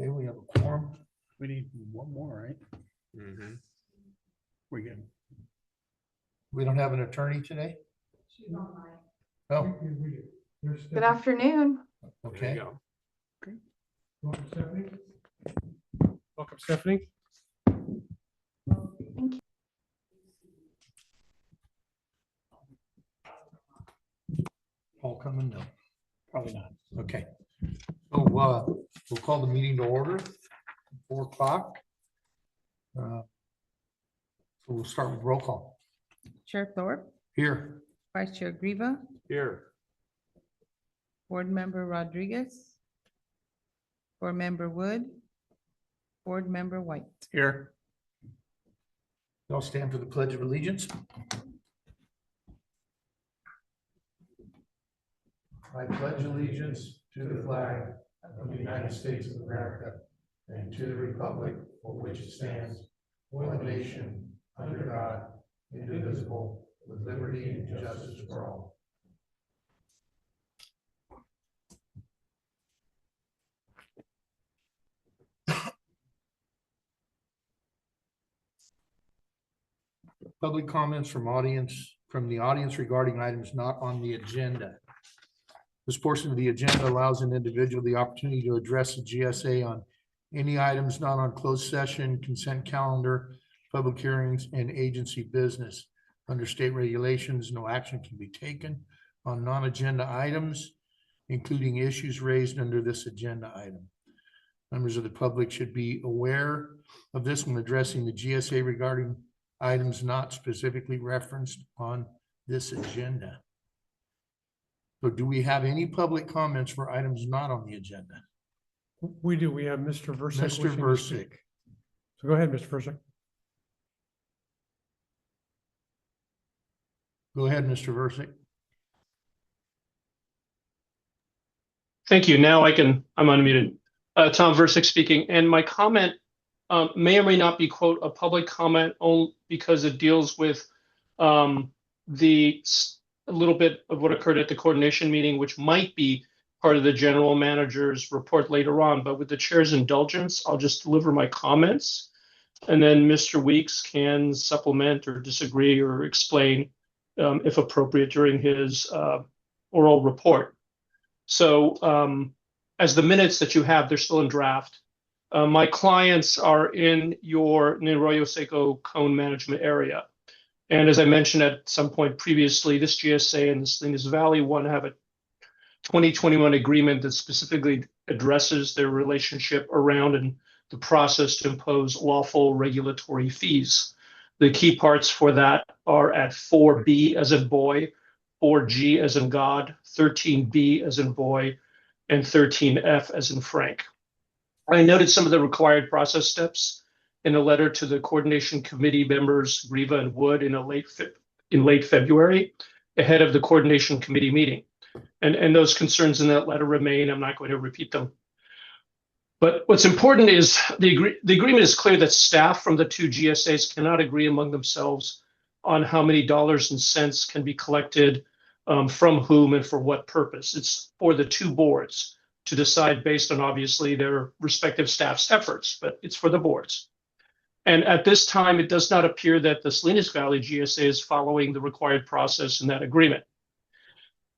Okay, we have a quorum. We need one more, right? Mm-hmm. We're good. We don't have an attorney today? Oh, Good afternoon. okay. Welcome, Stephanie. Welcome, Stephanie. Thank you. All coming? No. Probably not. Okay. So we'll call the meeting to order, 4 o'clock. So we'll start with roll call. Chair Thorpe, Here. Vice Chair Griva, Here. Board Member Rodriguez, Board Member Wood, Board Member White. Here. Y'all stand for the Pledge of Allegiance. I pledge allegiance to the flag of the United States of America and to the republic for which it stands, one nation, under God, indivisible, with liberty and justice for all. Public comments from the audience regarding items not on the agenda. This portion of the agenda allows an individual the opportunity to address the GSA on any items not on closed session, consent calendar, public hearings, and agency business. Under state regulations, no action can be taken on non-agenda items, including issues raised under this agenda item. Members of the public should be aware of this when addressing the GSA regarding items not specifically referenced on this agenda. So do we have any public comments for items not on the agenda? We do. We have Mr. Versick. Mr. wishing to Versick. speak. So go ahead, Mr. Versick. Go ahead, Mr. Versick. Thank you. Now I'm unmuted. Tom Versick speaking. And my comment may or may not be, quote, a public comment only because it deals with a little bit of what occurred at the coordination meeting, which might be part of the general manager's report later on. But with the chair's indulgence, I'll just deliver my comments. And then Mr. Weeks can supplement or disagree or explain if appropriate during his oral report. So as the minutes that you have, they're still in draft. My clients are in your Arroyo Seco cone management area. And as I mentioned at some point previously, this GSA and the Salinas Valley want to have a 2021 agreement that specifically addresses their relationship around and the process to impose lawful regulatory fees. The key parts for that are at 4B as in boy, 4G as in God, 13B as in boy, and 13F as in Frank. I noted some of the required process steps in a letter to the coordination committee members, Griva and Wood, in late February, ahead of the coordination committee meeting. And those concerns in that letter remain. I'm not going to repeat them. But what's important is the agreement is clear that staff from the two GSAs cannot agree among themselves on how many dollars and cents can be collected from whom and for what purpose. It's for the two boards to decide based on obviously their respective staff's efforts, but it's for the boards. And at this time, it does not appear that the Salinas Valley GSA is following the required process in that agreement.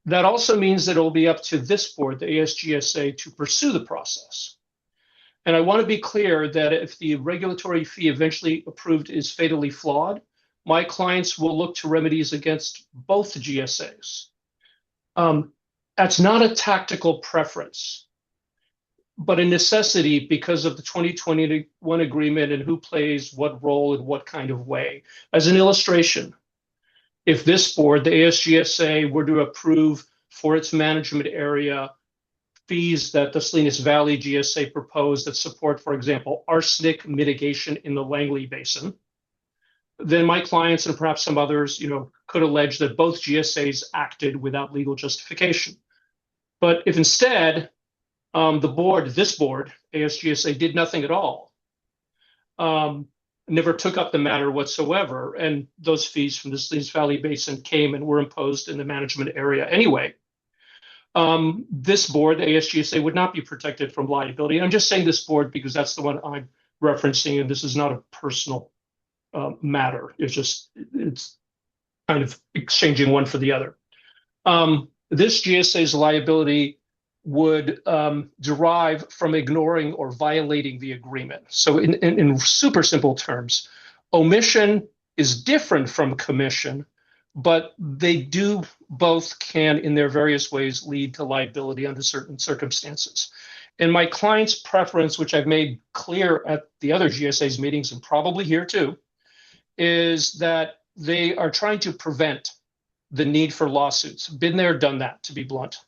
That also means that it will be up to this board, the ASGSA, to pursue the process. And I want to be clear that if the regulatory fee eventually approved is fatally flawed, my clients will look to remedies against both the GSAs. That's not a tactical preference, but a necessity because of the 2021 agreement and who plays what role in what kind of way. As an illustration, if this board, the ASGSA, were to approve for its management area fees that the Salinas Valley GSA proposed that support, for example, arsenic mitigation in the Langley Basin, then my clients and perhaps some others, could allege that both GSAs acted without legal justification. But if instead this board, ASGSA, did nothing at all, never took up the matter whatsoever, and those fees from the Salinas Valley Basin came and were imposed in the management area anyway, This board, the ASGSA, would not be protected from liability. I'm just saying this board because that's the one I'm referencing, and this is not a personal matter. It's kind of exchanging one for the other. This GSA's liability would derive from ignoring or violating the agreement. So in super simple terms, omission is different from commission, but they do both can in their various ways lead to liability under certain circumstances. And my client's preference, which I've made clear at the other GSA's meetings and probably here too, is that they are trying to prevent the need for lawsuits. Been there, done that, to be blunt.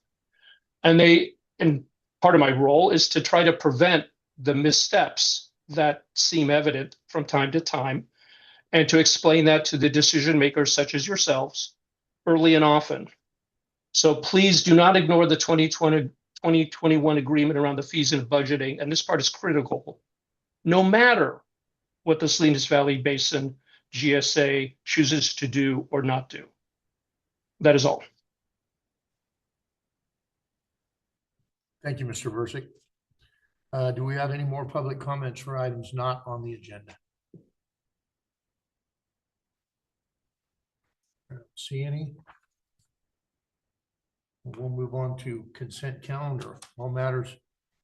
And part of my role is to try to prevent the missteps that seem evident from time to time, and to explain that to the decision makers such as yourselves early and often. So please do not ignore the 2021 agreement around the fees and budgeting, and this part is critical. No matter what the Salinas Valley Basin GSA chooses to do or not do. That is all. Thank you, Mr. Versick. Do we have any more public comments for items not on the agenda? I don't see any. We'll move on to consent calendar. All matters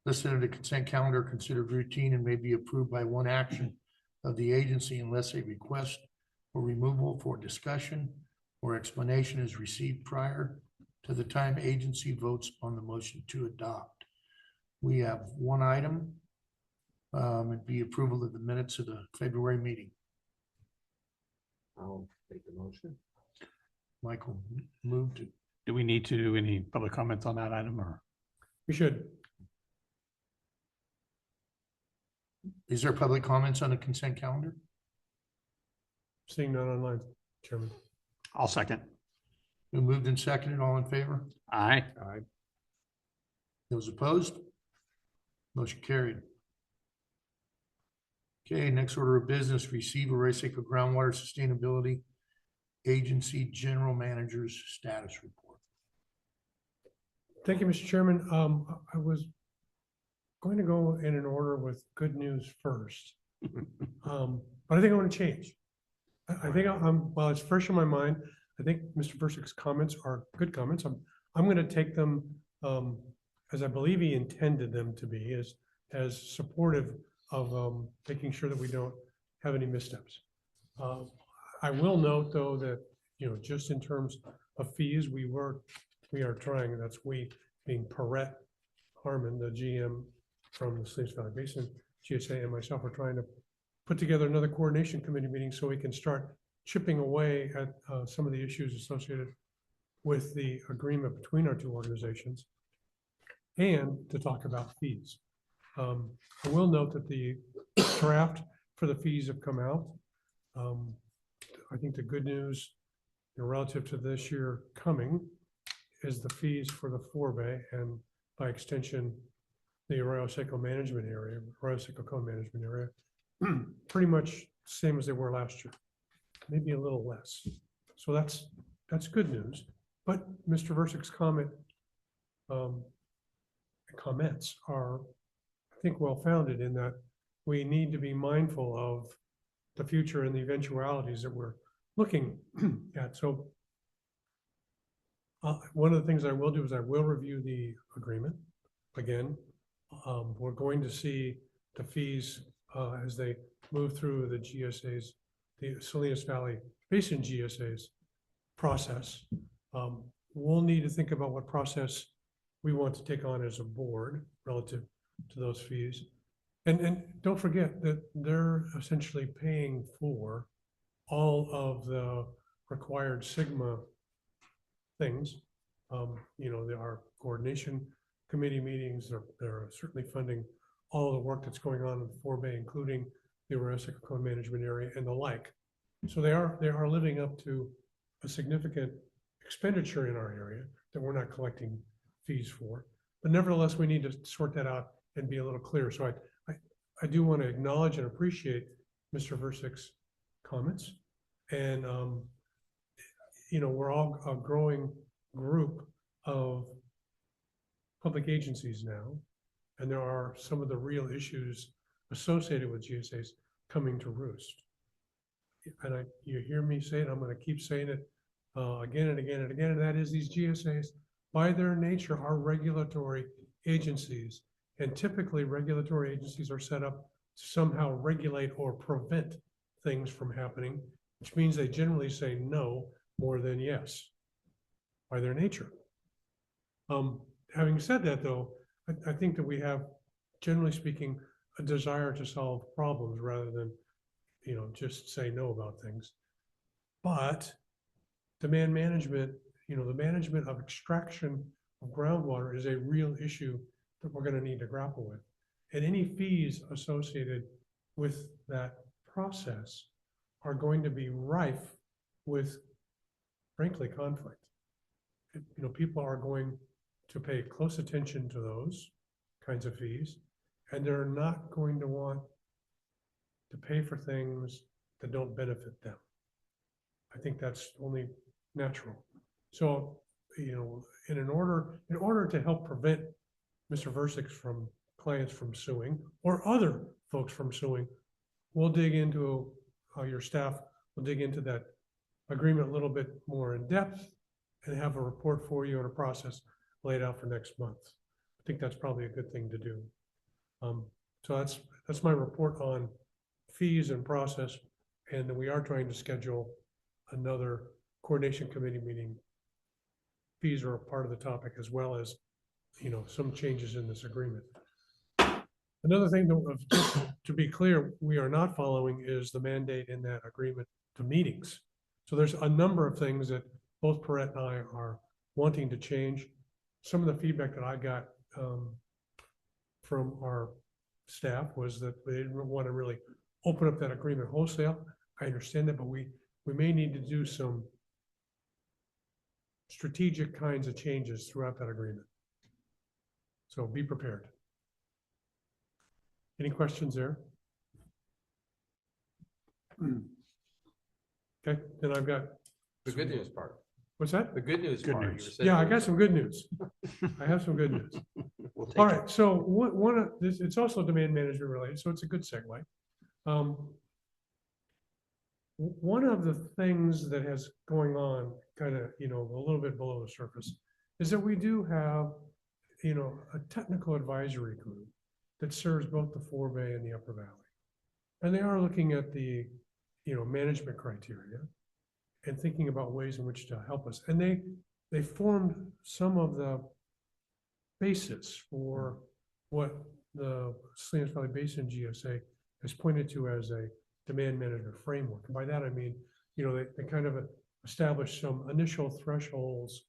listed in the consent calendar are considered routine and may be approved by one action of the agency unless a request for removal for discussion or explanation is received prior to the time agency votes on the motion to adopt. We have one item. It'd be approval of the minutes of the February meeting. I'll take the motion. Michael moved to. Do we need to do any public comments on that item, or? We should. Is there public comments on the consent calendar? Seeing none online, Chairman. I'll second. We moved and seconded. All in favor? Aye. Those opposed? Motion carried. Okay, next order of business, receive Arroyo Groundwater Sustainability Agency General Manager's status report. Thank you, Mr. Chairman. I was going to go in an order with good news first. But I think I want to change. I think while it's fresh in my mind, I think Mr. Versick's comments are good comments. I'm going to take them as I believe he intended them to be, as supportive of making sure that we don't have any missteps. I will note though that, just in terms of fees, we are trying, that's we being Perrette Harmon, the GM from the Salinas Valley Basin, GSA, and myself are trying to put together another coordination committee meeting so we can start chipping away at some of the issues associated with the agreement between our two organizations and to talk about fees. I will note that the draft for the fees have come out. I think the good news relative to this year coming is the fees for the forebay and by extension, the Arroyo Seco management area, Arroyo Seco co-management area, pretty much same as they were last year, maybe a little less. So that's good news. But Mr. Versick's comments are, I think, well-founded in that we need to be mindful of the future and the eventualities that we're looking at. So one of the things I will do is I will review the agreement again. We're going to see the fees as they move through the GSA's, the Salinas Valley Basin GSA's process. We'll need to think about what process we want to take on as a board relative to those fees. And don't forget that they're essentially paying for all of the required Sigma things. There are coordination committee meetings. They're certainly funding all the work that's going on in the forebay, including the Arroyo Seco co-management area and the like. So they are living up to a significant expenditure in our area that we're not collecting fees for. But nevertheless, we need to sort that out and be a little clearer. So I do want to acknowledge and appreciate Mr. Versick's comments. And, we're all a growing group of public agencies now, and there are some of the real issues associated with GSAs coming to roost. And you hear me say it, I'm gonna keep saying it again and again and again, and that is these GSAs, by their nature, are regulatory agencies. And typically, regulatory agencies are set up to somehow regulate or prevent things from happening, which means they generally say no more than yes, by their nature. Having said that, though, I think that we have, generally speaking, a desire to solve problems rather than, just say no about things. But demand management, the management of extraction of groundwater is a real issue that we're going to need to grapple with. And any fees associated with that process are going to be rife with, frankly, conflict. People are going to pay close attention to those kinds of fees, and they're not going to want to pay for things that don't benefit them. I think that's only natural. So, in order to help prevent Mr. Versick's clients from suing, or other folks from suing, we'll dig into, your staff will dig into that agreement a little bit more in depth and have a report for you and a process laid out for next month. I think that's probably a good thing to do. So that's my report on fees and process, and we are trying to schedule another coordination committee meeting. Fees are a part of the topic, as well as, some changes in this agreement. Another thing to be clear, we are not following is the mandate in that agreement to meetings. So there's a number of things that both Perrette and I are wanting to change. Some of the feedback that I got from our staff was that they didn't want to really open up that agreement wholesale. I understand that, but we may need to do some strategic kinds of changes throughout that agreement. So be prepared. Any questions there? Okay, then I've got. The good news part. What's that? The good news Good part. news. You were saying Yeah, I there got was- some good news. I have some good news. We'll take All it. right, so one of this, it's also demand management related, so it's a good segue. One of the things that has going on kind of, a little bit below the surface is that we do have, a technical advisory group that serves both the Forebay and the Upper Valley. And they are looking at the, management criteria and thinking about ways in which to help us. And they formed some of the basis for what the Salinas Valley Basin GSA has pointed to as a demand management framework. And by that, I mean, they kind of establish some initial thresholds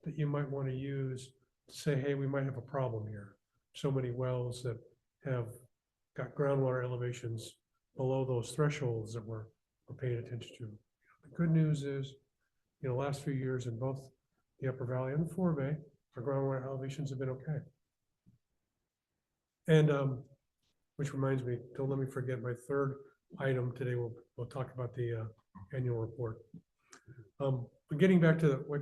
that you might want to use to say, hey, we might have a problem here. So many wells that have got groundwater elevations below those thresholds that we're paying attention to. The good news is, last few years in both the Upper Valley and the Forebay, our groundwater elevations have been okay. And which reminds me, don't let me forget my third item today. We'll talk about the annual report. But getting back to what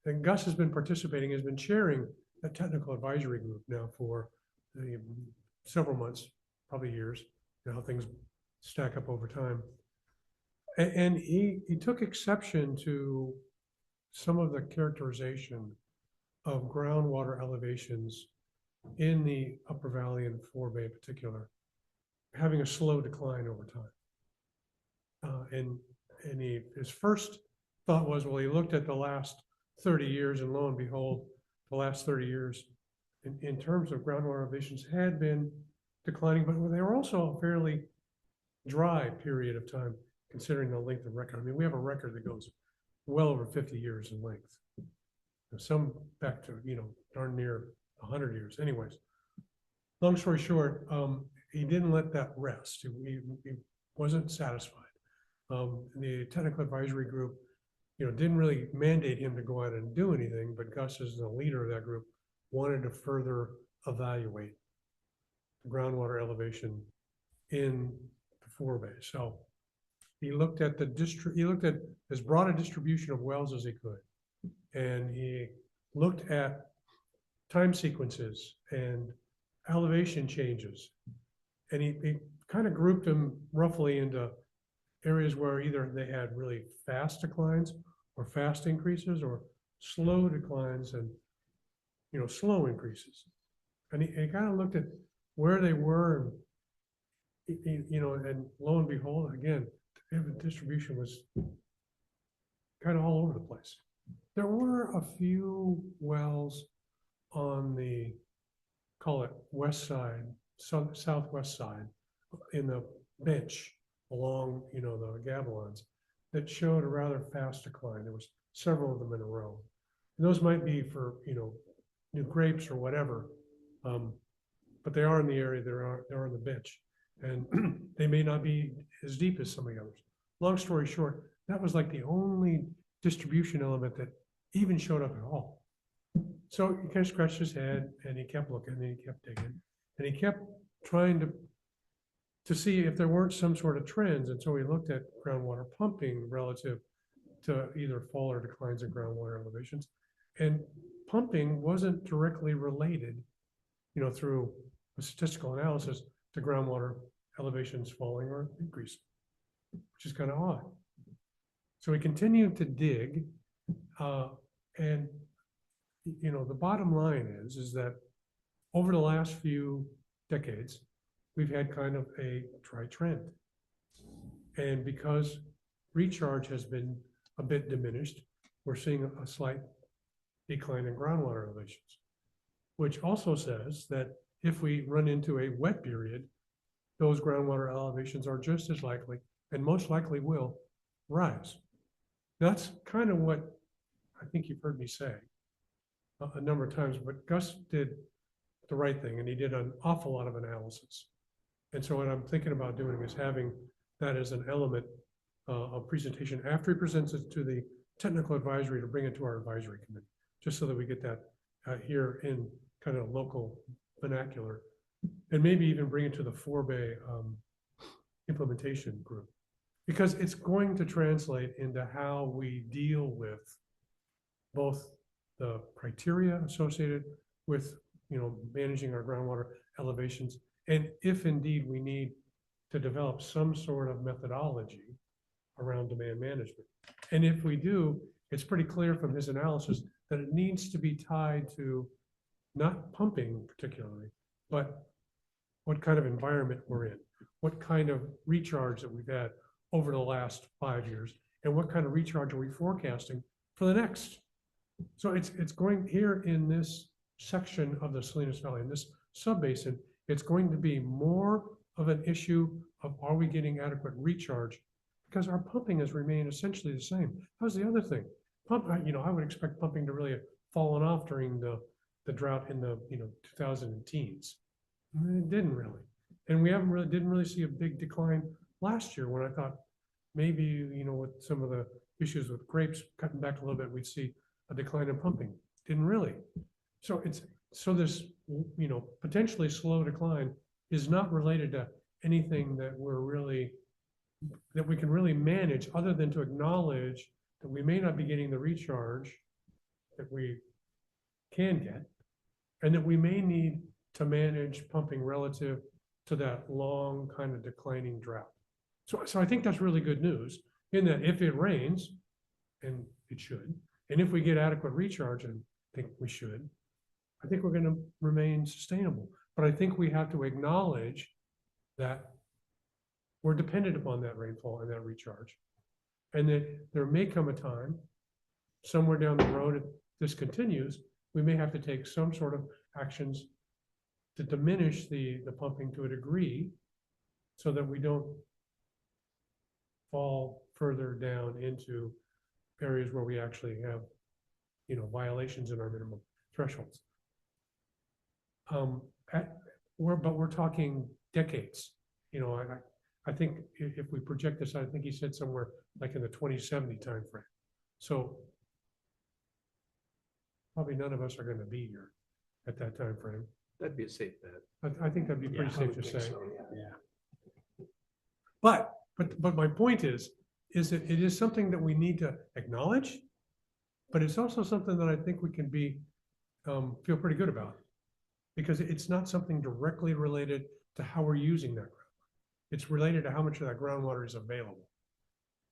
and Gus has been participating, has been chairing a technical advisory group now for several months, probably years, how things stack up over time. And he took exception to some of the characterization of groundwater elevations in the Upper Valley and Forebay in particular, having a slow decline over time. And his first thought was, well, he looked at the last 30 years, and lo and behold, the last 30 years in terms of groundwater elevations had been declining, but they were also a fairly dry period of time, considering the length of record. I mean, we have a record that goes well over 50 years in length. Some back to, darn near 100 years. Anyways, long story short, he didn't let that rest. He wasn't satisfied. The technical advisory group, didn't really mandate him to go out and do anything, but Gus, as the leader of that group, wanted to further evaluate the groundwater elevation in the Forebay. So he looked at he looked at as broad a distribution of wells as he could. And he looked at time sequences and elevation changes. And he kind of grouped them roughly into areas where either they had really fast declines or fast increases, or slow declines and, slow increases. And he kind of looked at where they were, and lo and behold, again, the distribution was kind of all over the place. There were a few wells on the, call it west side, southwest side, in the bench along, the Gavilons, that showed a rather fast decline. There was several of them in a row. And those might be for, new grapes or whatever, but they are in the area. They're on the bench, and they may not be as deep as some of the others. Long story short, that was like the only distribution element that even showed up at all. So he kind of scratched his head, and he kept looking, and he kept digging, and he kept trying to see if there weren't some sort of trends. And so he looked at groundwater pumping relative to either fall or declines in groundwater elevations. And pumping wasn't directly related, through a statistical analysis, to groundwater elevations falling or increasing, which is kind of odd. So we continued to dig, and the bottom line is that over the last few decades, we've had kind of a dry trend. And because recharge has been a bit diminished, we're seeing a slight decline in groundwater elevations, which also says that if we run into a wet period, those groundwater elevations are just as likely, and most likely will, rise. That's kind of what I think you've heard me say a number of times, but Gus did the right thing, and he did an awful lot of analysis. And so what I'm thinking about doing is having that as an element of presentation after he presents it to the technical advisory, to bring it to our advisory committee, just so that we get that here in kind of local vernacular, and maybe even bring it to the Forbay implementation group, because it's going to translate into how we deal with both the criteria associated with, managing our groundwater elevations, and if indeed we need to develop some sort of methodology around demand management. And if we do, it's pretty clear from his analysis that it needs to be tied to not pumping particularly, but what kind of environment we're in, what kind of recharge that we've had over the last 5 years, and what kind of recharge are we forecasting for the next. So it's going here in this section of the Salinas Valley, in this subbasin, it's going to be more of an issue of, are we getting adequate recharge? Because our pumping has remained essentially the same. How's the other thing? I would expect pumping to really have fallen off during the drought in the 2010s. It didn't really. And we didn't really see a big decline last year, when I thought maybe, with some of the issues with grapes cutting back a little bit, we'd see a decline in pumping. Didn't really. So this, potentially slow decline is not related to anything that we can really manage, other than to acknowledge that we may not be getting the recharge that we can get, and that we may need to manage pumping relative to that long kind of declining drought. So I think that's really good news, in that if it rains, and it should, and if we get adequate recharge, and I think we should, I think we're going to remain sustainable. But I think we have to acknowledge that we're dependent upon that rainfall and that recharge, and that there may come a time somewhere down the road, if this continues, we may have to take some sort of actions to diminish the pumping to a degree, so that we don't fall further down into areas where we actually have, violations in our minimum thresholds. But we're talking decades. I think if we project this, I think he said somewhere like in the 2070 timeframe. So probably none of us are going to be here at that timeframe. That'd be a safe bet. I think that'd be pretty I safe would to think say. so, Yeah. But my point is that it is something that we need to acknowledge, but it's also something that I think we can be feel pretty good about. Because it's not something directly related to how we're using that groundwater. It's related to how much of that groundwater is available.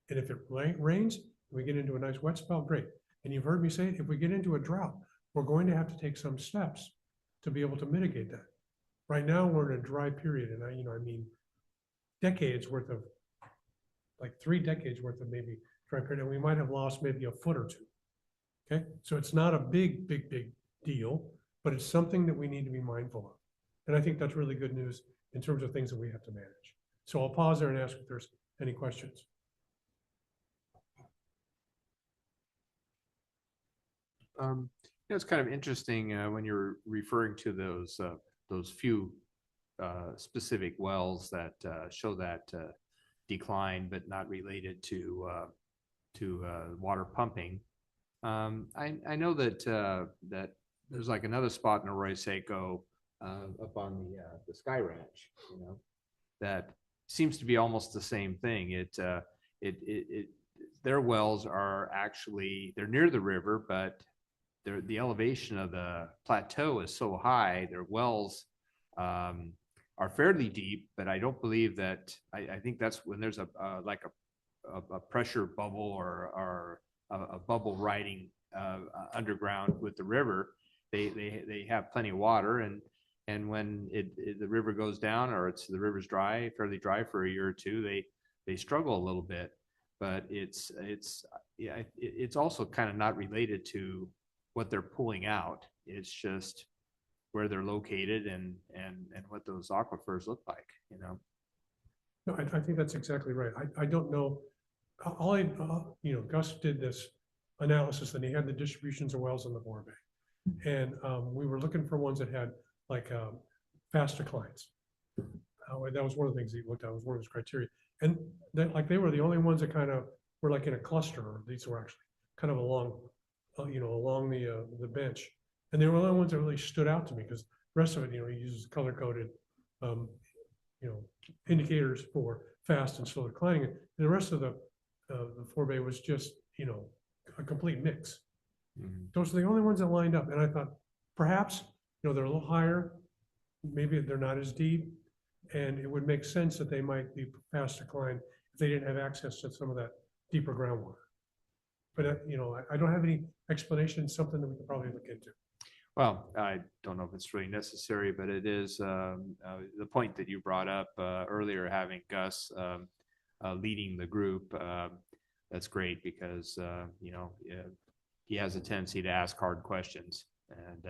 And if it rains, we get into a nice wet spell, great. And you've heard me say, if we get into a drought, we're going to have to take some steps to be able to mitigate that. Right now, we're in a dry period, and I mean, decades worth of, like 3 decades worth of maybe dry period, and we might have lost maybe a foot or two. Okay, so it's not a big deal, but it's something that we need to be mindful of. And I think that's really good news in terms of things that we have to manage. So I'll pause there and ask if there's any questions. It's kind of interesting when you're referring to those few specific wells that show that decline, but not related to water pumping. I know that there's like another spot in Arroyo Seco up on the Sky Ranch, that seems to be almost the same thing. Their wells are actually, they're near the river, but the elevation of the plateau is so high. Their wells are fairly deep, but I don't believe that. I think that's when there's a pressure bubble or a bubble riding underground with the river. They have plenty of water, and when the river goes down, or the river's fairly dry for a year or two, they struggle a little bit. But it's also kind of not related to what they're pulling out. It's just where they're located and what those aquifers look like. No, I think that's exactly right. I don't know. Gus did this analysis, and he had the distributions of wells in the Forebay. And we were looking for ones that had like fast declines. That was one of the things he looked at, was one of his criteria. And they were the only ones that kind of were like in a cluster, or these were actually kind of along the bench. And they were the only ones that really stood out to me, because the rest of it, he uses color-coded, indicators for fast and slow declining. And the rest of the Forebay was just, a complete mix. Mm-hmm. Those are the only ones that lined up. And I thought, perhaps, they're a little higher, maybe they're not as deep, and it would make sense that they might be fast decline if they didn't have access to some of that deeper groundwater. But, I don't have any explanation, something that we could probably look into. Well, I don't know if it's really necessary, but it is the point that you brought up earlier, having Gus leading the group. That's great, because he has a tendency to ask hard questions. And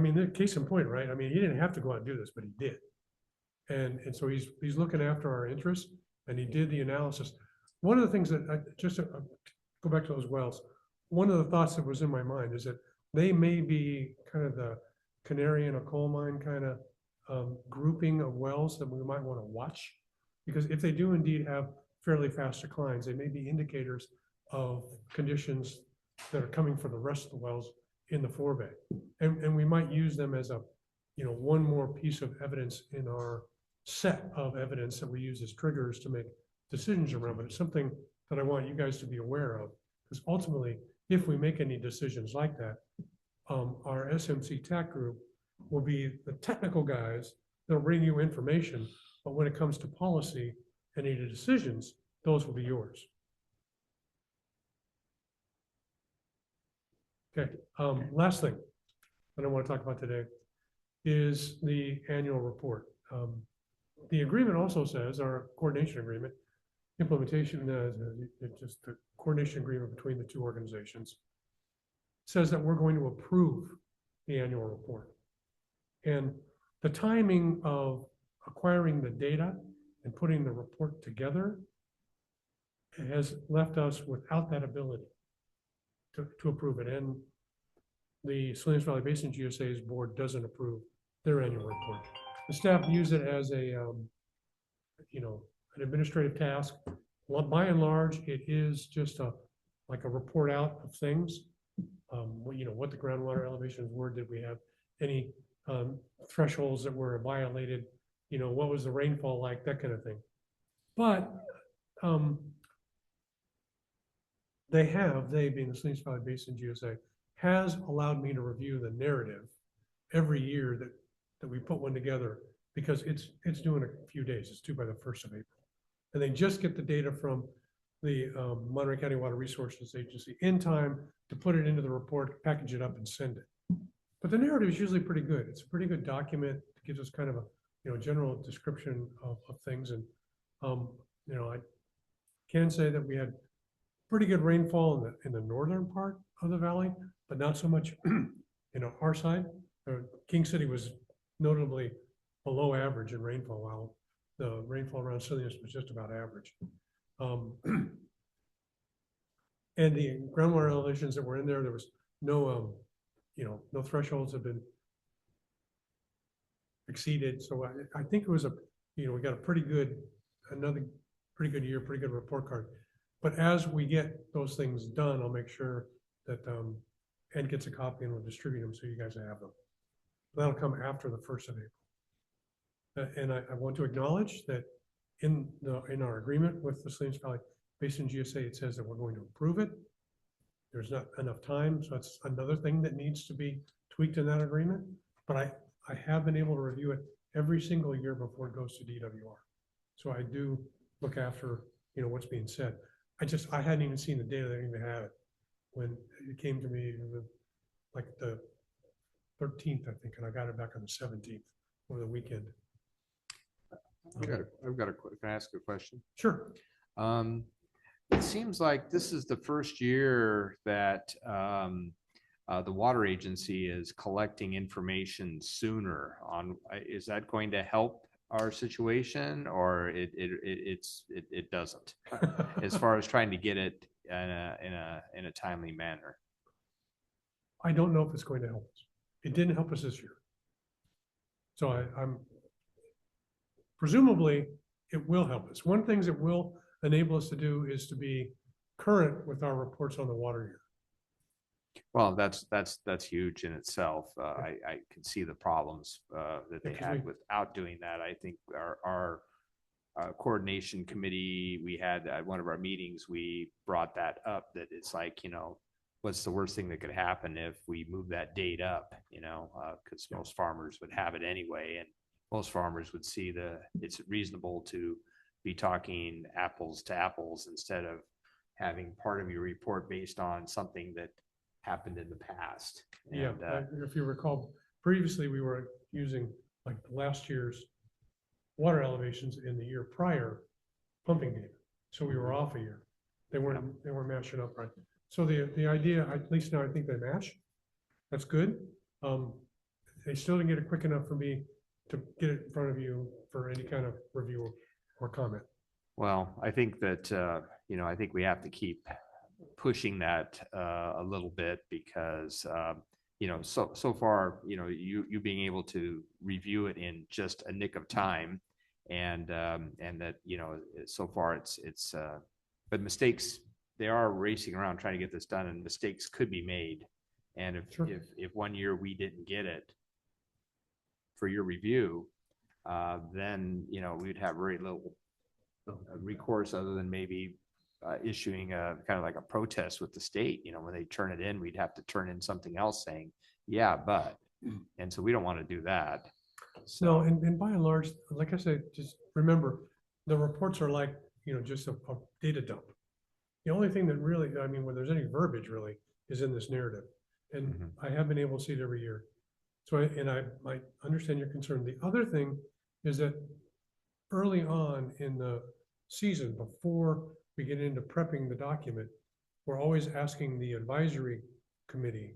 the case in point, right? He didn't have to go out and do this, but he did. And so he's looking after our interests, and he did the analysis. One of the things that go back to those wells, one of the thoughts that was in my mind is that they may be kind of the canary in a coal mine kind of grouping of wells that we might want to watch, because if they do indeed have fairly fast declines, they may be indicators of conditions that are coming for the rest of the wells in the Forebay. And we might use them as one more piece of evidence in our set of evidence that we use as triggers to make decisions around. But it's something that I want you guys to be aware of, because ultimately, if we make any decisions like that, our SMC TAC group will be the technical guys that'll bring you information, but when it comes to policy and any decisions, those will be yours. Okay, last thing that I want to talk about today is the annual report. The agreement also says, our coordination agreement, implementation, just the coordination agreement between the two organizations, says that we're going to approve the annual report. And the timing of acquiring the data and putting the report together has left us without that ability to approve it. And the Salinas Valley Basin GSA's board doesn't approve their annual report. The staff views it as an administrative task. By and large, it is just like a report out of things. What the groundwater elevations were, did we have any thresholds that were violated, what was the rainfall like, that kind of thing. But they being the Salinas Valley Basin GSA, has allowed me to review the narrative every year that we put one together, because it's due in a few days. It's due by the 1st of April. And they just get the data from the Monterey County Water Resources Agency in time to put it into the report, package it up and send it. But the narrative is usually pretty good. It's a pretty good document. It gives us kind of a general description of things. And I can say that we had pretty good rainfall in the northern part of the valley, but not so much our side. King City was notably below average in rainfall, while the rainfall around Salinas was just about average. And the groundwater elevations that were in there was no, no thresholds have been exceeded. So I think it was we got another pretty good year, pretty good report card. But as we get those things done, I'll make sure that Ed gets a copy and we'll distribute them so you guys have them. That'll come after the 1st of April. And I want to acknowledge that in our agreement with the Salinas Valley Basin GSA, it says that we're going to approve it. There's not enough time, so that's another thing that needs to be tweaked in that agreement. But I have been able to review it every single year before it goes to DWR. So I do look after what's being said. I hadn't even seen the data. They didn't even have it when it came to me like the 13th, I think, and I got it back on the 17th over the weekend. I've got can I ask a question? Sure. It seems like this is the first year that the water agency is collecting information sooner on. Is that going to help our situation, or it doesn't, as far as trying to get it in a timely manner? I don't know if it's going to help us. It didn't help us this year. So I'm presumably it will help us. One of the things it will enable us to do is to be current with our reports on the water year. Well, that's huge in itself. I can see the problems that they had without doing that. I think our coordination committee, we had at one of our meetings, we brought that up, that it's like, what's the worst thing that could happen if we move that date up, because most farmers would have it anyway. And most farmers would see it's reasonable to be talking apples to apples instead of having part of your report based on something that happened in the past. And, if you recall, previously we were using like last year's water elevations in the year prior pumping data. So we were off a year. They weren't matching up right. So the idea, at least now I think they match. That's good. They still didn't get it quick enough for me to get it in front of you for any kind of review or comment. Well, I think that, I think we have to keep pushing that a little bit, because, so far, you being able to review it in just a nick of time, and that, so far it's but mistakes, they are racing around trying to get this done, and mistakes could be made. And if 1 year we didn't get it for your review, then, we'd have very little recourse other than maybe issuing a kind of like a protest with the state. When they turn it in, we'd have to turn in something else saying, yeah, but, and so we don't want to do that. So, No, and by and large, like I said, just remember, the reports are like, just a data dump. The only thing that really, where there's any verbiage really, is in this narrative. And I have been able to see it every year. So, I might understand your concern. The other thing is that early on in the season, before we get into prepping the document, we're always asking the advisory committee,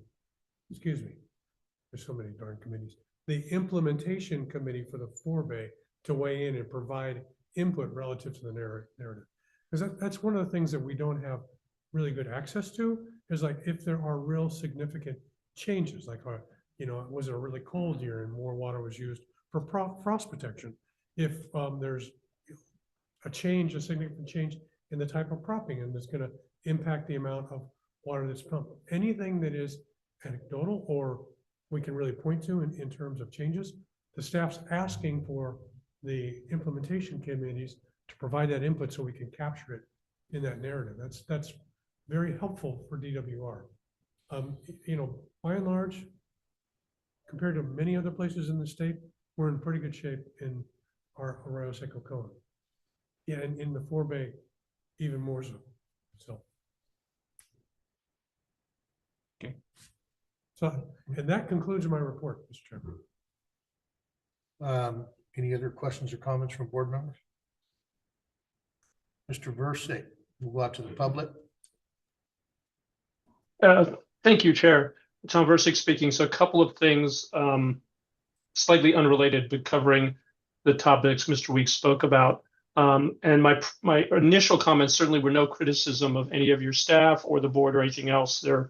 there's so many darn committees, the implementation committee for the forebay to weigh in and provide input relative to the narrative. Because that's one of the things that we don't have really good access to, is like if there are real significant changes, like, was it a really cold year and more water was used for frost protection? If there's a significant change in the type of propping, and that's going to impact the amount of water that's pumped. Anything that is anecdotal or we can really point to in terms of changes, the staff's asking for the implementation committees to provide that input so we can capture it in that narrative. That's very helpful for DWR. You know, by and large, compared to many other places in the state, we're in pretty good shape in our Arroyo Seco Cone. Yeah, and in the 4 Bay, even more so, so. Okay. So, and that concludes my report, Mr. Chairman. Any other questions or comments from board members? Mr. Versick, we'll go out to the public. Thank you, Chair. Tom Versick speaking. So a couple of things, slightly unrelated, but covering the topics Mr. Weeks spoke about. And my initial comments certainly were no criticism of any of your staff or the board or anything else. They're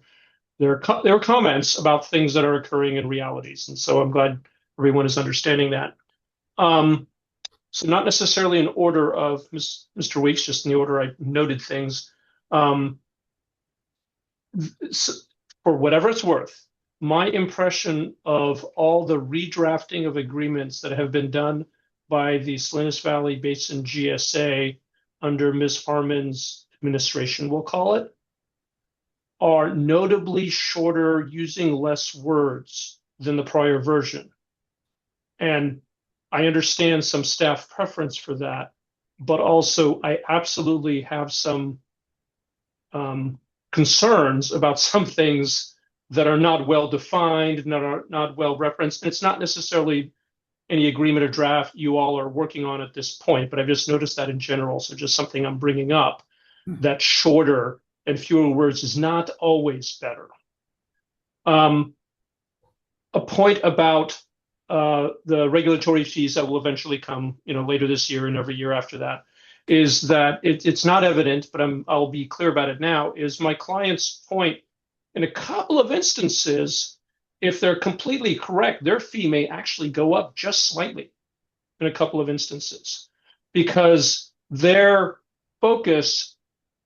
comments about things that are occurring in realities. And so I'm glad everyone is understanding that. So not necessarily in order of Mr. Weeks, just in the order I noted things. For whatever it's worth, my impression of all the redrafting of agreements that have been done by the Salinas Valley Basin GSA under Ms. Harmon's administration, we'll call it, are notably shorter, using less words than the prior version. And I understand some staff preference for that, but also I absolutely have some concerns about some things that are not well defined, not well referenced. And it's not necessarily any agreement or draft you all are working on at this point, but I've just noticed that in general. So just something I'm bringing up, that shorter and fewer words is not always better. A point about the regulatory fees that will eventually come, later this year and every year after that, is that it's not evident, but I'll be clear about it now, is my client's point in a couple of instances, if they're completely correct, their fee may actually go up just slightly in a couple of instances because their focus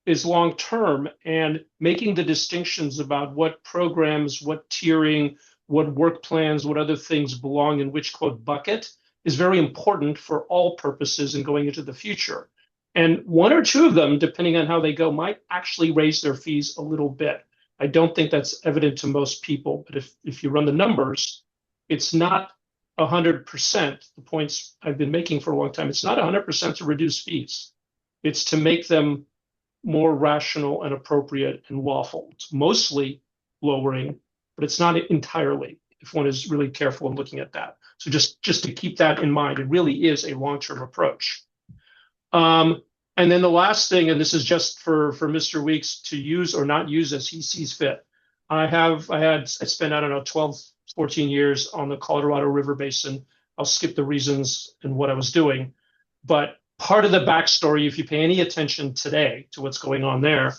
is long-term, and making the distinctions about what programs, what tiering, what work plans, what other things belong in which quote bucket is very important for all purposes and going into the future. And one or two of them, depending on how they go, might actually raise their fees a little bit. I don't think that's evident to most people, but if you run the numbers, it's not 100%. The points I've been making for a long time, it's not 100% to reduce fees. It's to make them more rational and appropriate and lawful. It's mostly lowering, but it's not entirely, if one is really careful in looking at that. So just to keep that in mind, it really is a long-term approach. And then the last thing, and this is just for Mr. Weeks to use or not use as he sees fit. I spent, 12, 14 years on the Colorado River Basin. I'll skip the reasons and what I was doing, but part of the backstory, if you pay any attention today to what's going on there,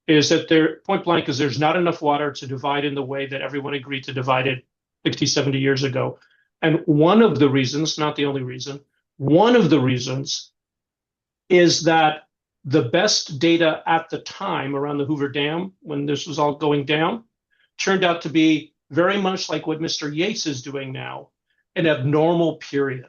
is that point blank is there's not enough water to divide in the way that everyone agreed to divide it 60, 70 years ago. And one of the reasons, not the only reason, one of the reasons is that the best data at the time around the Hoover Dam, when this was all going down, turned out to be very much like what Mr. Yates is doing now, an abnormal period,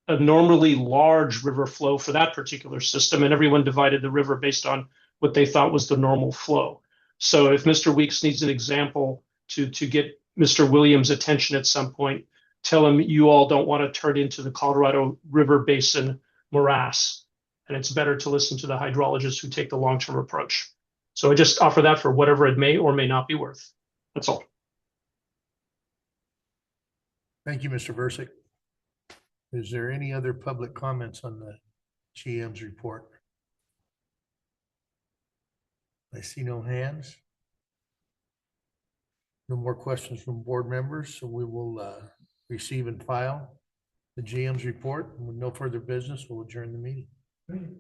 abnormally large river flow for that particular system, and everyone divided the river based on what they thought was the normal flow. So if Mr. Weeks needs an example to get Mr. Williams' attention at some point, tell him you all don't want to turn into the Colorado River Basin morass. And it's better to listen to the hydrologists who take the long-term approach. So I just offer that for whatever it may or may not be worth. That's all. Thank you, Mr. Versick. Is there any other public comments on the GM's report? I see no hands. No more questions from board members, so we will receive and file the GM's report. And with no further business, we'll adjourn the meeting. Thank you.